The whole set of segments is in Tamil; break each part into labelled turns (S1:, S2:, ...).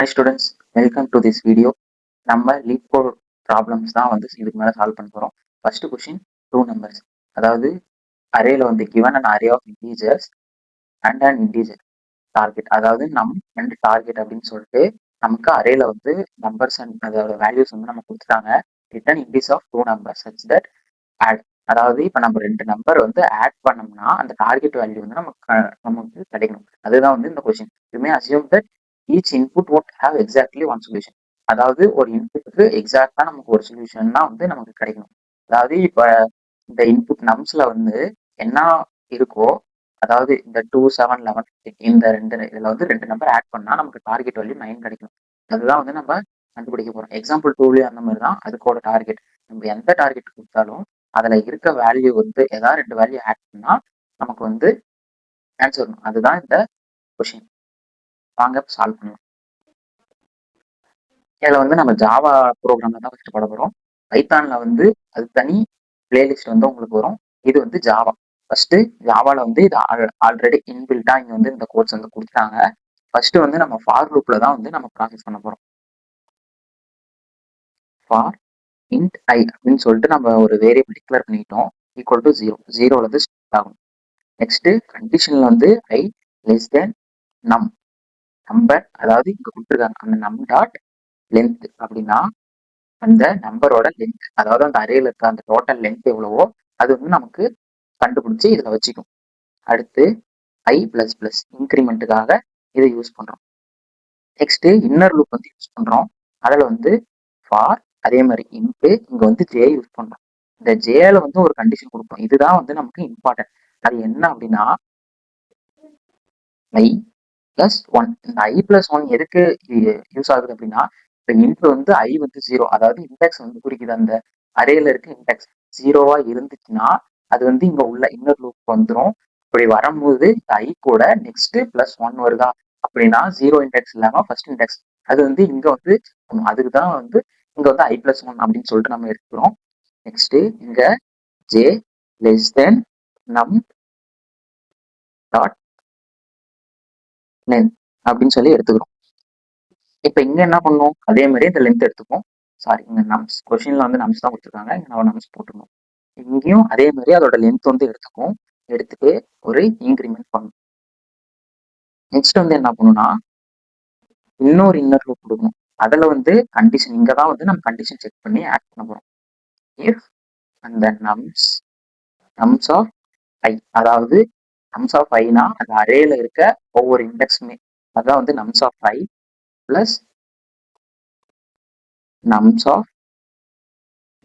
S1: Hi students, welcome to this video. நம்ம லீட் கோட் ப்ராப்ளம்ஸ் தான் வந்து இதுக்கு மேலே சால்வ் பண்ண போகிறோம். ஃபர்ஸ்ட் கொஸ்டின் 2 நம்பர்ஸ், அதாவது அரேல வந்து given an array of integers and an integer target, அதாவது நம் அண்ட் டார்கெட் அப்படின்னு சொல்லிட்டு நமக்கு அரேல வந்து நம்பர்ஸ் அண்ட் அதோட வேல்யூஸ் வந்து நம்ம கொடுத்துட்டாங்க. Return indices of 2 numbers such that add, அதாவது இப்போ நம்ம 2 நம்பர் வந்து ஆட் பண்ணோம்னா அந்த டார்கெட் வேல்யூ வந்து நமக்கு கிடைக்கணும். அதுதான் வந்து இந்த question. You may assume that each input won't have exactly one solution, அதாவது ஒரு இன்புட்டுக்கு எக்ஸாக்டா நமக்கு ஒரு சொல்யூஷன் தான் வந்து நமக்கு கிடைக்கணும். அதாவது இப்ப இந்த இன்புட் நம்ஸ்ல வந்து என்ன இருக்கோ, அதாவது இந்த 2, 7, 11 இந்த இதுல வந்து 2 நம்பர் ஆட் பண்ணா நமக்கு டார்கெட் வேல்யூ 9 கிடைக்கும். அதுதான் வந்து நம்ம கண்டுபிடிக்க போறோம். எக்ஸாம்பிள் 2லயும் அந்த மாதிரி தான் அதுக்கோட டார்கெட். நம்ம எந்த டார்கெட் கொடுத்தாலும் அதுல இருக்க வேல்யூ வந்து ஏதாவது 2 வேல்யூ ஆட் பண்ணா நமக்கு வந்து ஆன்சர் வரும். அதுதான் இந்த கொஸ்டின். வாங்க சால்வ் பண்ணலாம். இதுல வந்து நம்ம ஜாவா ப்ரோக்ராம்ல தான் ஃபர்ஸ்ட் போட போறோம். பைத்தான்ல வந்து அது தனி பிளேலிஸ்ட் வந்து உங்களுக்கு வரும். இது வந்து ஜாவா. ஃபர்ஸ்ட் ஜாவால வந்து இது ஆல்ரெடி இன்பில்ட்டா இங்க வந்து இந்த கோட்ஸ் வந்து கொடுத்துட்டாங்க. ஃபர்ஸ்ட் வந்து நம்ம ஃபார் லூப்ல தான் வந்து நம்ம ப்ராசஸ் பண்ண போறோம். ஃபார் இன்ட் ஐ அப்படின்னு சொல்லிட்டு நம்ம ஒரு வேரியபிள் டிக்ளேர் பண்ணிட்டோம். ஈக்குவல் டு 0, 0ல இருந்து ஸ்டார்ட் ஆகும். நெக்ஸ்ட் கண்டிஷன்ல வந்து ஐ லெஸ் தென் நம் நம்பர், அதாவது இங்க கொடுத்துருக்காங்க அந்த நம் டாட் லென்த் அப்படின்னா அந்த நம்பரோட லென்த், அதாவது அந்த அரேல இருக்க அந்த டோட்டல் லென்த் எவ்வளவோ அது வந்து நமக்கு கண்டுபிடிச்சு இதுல வச்சுக்கும். அடுத்து ஐ பிளஸ் பிளஸ் இன்க்ரிமெண்ட்டுக்காக இதை யூஸ் பண்றோம். நெக்ஸ்ட் இன்னர் லூப் வந்து யூஸ் பண்றோம். அதுல வந்து ஃபார் அதே மாதிரி இன்ட்டு இங்க வந்து ஜே யூஸ் பண்றோம். இந்த ஜேல வந்து ஒரு கண்டிஷன் கொடுப்போம். இதுதான் வந்து நமக்கு இம்பார்ட்டன்ட். அது என்ன அப்படின்னா ஐ பிளஸ் ஒன். இந்த ஐ பிளஸ் ஒன் எதுக்கு யூஸ் ஆகுது அப்படின்னா, இப்போ இன்ட் வந்து ஐ வந்து 0, அதாவது இண்டெக்ஸ் வந்து குறிக்குது. அந்த அரேல இருக்க இண்டெக்ஸ் 0வா இருந்துச்சுன்னா அது வந்து இங்க உள்ள இன்னர் லூப் வந்துடும். இப்படி வரும்போது ஐ கூட நெக்ஸ்ட் பிளஸ் ஒன் வருதா அப்படின்னா 0 இண்டெக்ஸ் இல்லாம ஃபர்ஸ்ட் இண்டெக்ஸ் அது வந்து இங்க வந்து அதுக்கு தான் வந்து இங்க வந்து ஐ பிளஸ் ஒன் அப்படின்னு சொல்லிட்டு நம்ம எடுக்கிறோம். நெக்ஸ்ட் இங்க ஜே லெஸ் தென் நம் டாட் லென்த் அப்படின்னு சொல்லி எடுத்துக்கிறோம். இப்ப இங்க என்ன பண்ணும், அதே மாதிரி இந்த லென்த் எடுத்துப்போம். சாரி, இங்க நம்ஸ் கொஸ்டின்ல வந்து நம்ஸ் தான் கொடுத்துருக்காங்க, இங்க நம்ம நம்ஸ் போட்டுருவோம். இங்கேயும் அதே மாதிரி அதோட லென்த் வந்து எடுத்துக்கும். எடுத்துட்டு ஒரு இன்க்ரிமெண்ட் பண்ணும். நெக்ஸ்ட் வந்து என்ன பண்ணணும்னா இன்னொரு இன்னர் லூப் கொடுக்கணும். அதுல வந்து கண்டிஷன் இங்க தான் வந்து நம்ம கண்டிஷன் செக் பண்ணி ஆட் பண்ண போறோம். இஃப் அந்த நம்ஸ் ஆஃப் ஐ, அதாவது நம்ஸ் ஆஃப் ஐனா அந்த அரேல இருக்க ஒவ்வொரு இண்டெக்ஸுமே, அதான் வந்து nums of I plus nums of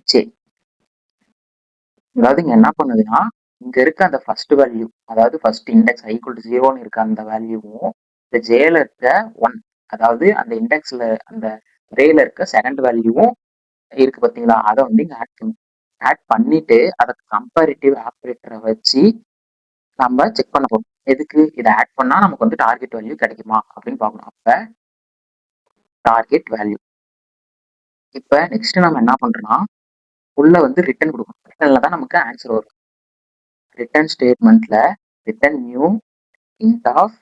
S1: J. அதாவது இங்க என்ன பண்ணுதுன்னா இங்க இருக்க அந்த ஃபர்ஸ்ட் வேல்யூ, அதாவது first index I equal to 0ன்னு இருக்க அந்த வேல்யூவும் இந்த ஜேல இருக்க 1, அதாவது அந்த இண்டெக்ஸ்ல அந்த ரேல இருக்க செகண்ட் வேல்யூவும் இருக்கு பார்த்தீங்களா, அதை வந்து இங்க ஆட் பண்ணும். ஆட் பண்ணிட்டு அதை கம்பேரிட்டிவ் ஆப்ரேட்டரை வச்சு நம்ம செக் பண்ண போறோம். எதுக்கு இதை ஆட் பண்ணா நமக்கு வந்து டார்கெட் வேல்யூ கிடைக்குமா அப்படின்னு பார்க்கணும். அப்ப டார்கெட் வேல்யூ. இப்ப நெக்ஸ்ட் நம்ம என்ன பண்றோம்னா உள்ள வந்து ரிட்டர்ன் கொடுக்கணும். ரிட்டர்ன்ல தான் நமக்கு ஆன்சர் வரும். ரிட்டர்ன் ஸ்டேட்மெண்ட்ல ரிட்டர்ன் நியூ இன்ட் ஆஃப்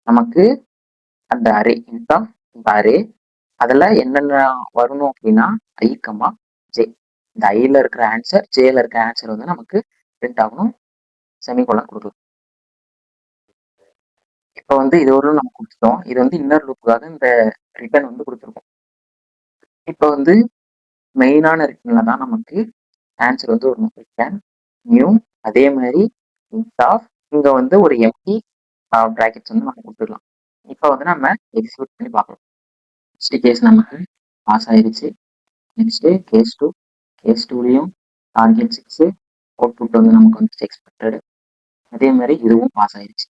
S1: நமக்கு அந்த அரே, இன்ட் ஆஃப் இந்த அரே அதுல என்னென்ன வரணும் அப்படின்னா ஐ கமா ஜே. இந்த ஐல இருக்கிற ஆன்சர் ஜேல இருக்கிற ஆன்சர் வந்து நமக்கு பிரிண்ட் ஆகணும். செமிகோலன் கொடுக்கலாம். இப்போ வந்து இது ஒரு நம்ம கொடுத்துட்டோம். இது வந்து இன்னர் லூப்புக்காக இந்த ரிட்டர்ன் வந்து கொடுத்துருக்கோம். இப்போ வந்து மெயினான ரிட்டர்ன்ல தான் நமக்கு ஆன்சர் வந்து ஒரு ரிட்டர்ன் நியூ, அதே மாதிரி இன்ட் ஆஃப் இங்க வந்து ஒரு எம்டி பிராக்கெட்ஸ் வந்து நம்ம கொடுத்துக்கலாம். இப்போ வந்து நம்ம எக்ஸிக்யூட் பண்ணி பார்க்கலாம். நெக்ஸ்ட் கேஸ் நமக்கு பாஸ் ஆயிருச்சு. Next case 2. கேஸ் 2லயும் டார்கெட் 6, அவுட்புட் வந்து நமக்கு வந்து எக்ஸ்பெக்டட். அதே மாதிரி இதுவும் பாஸ் ஆயிருச்சு.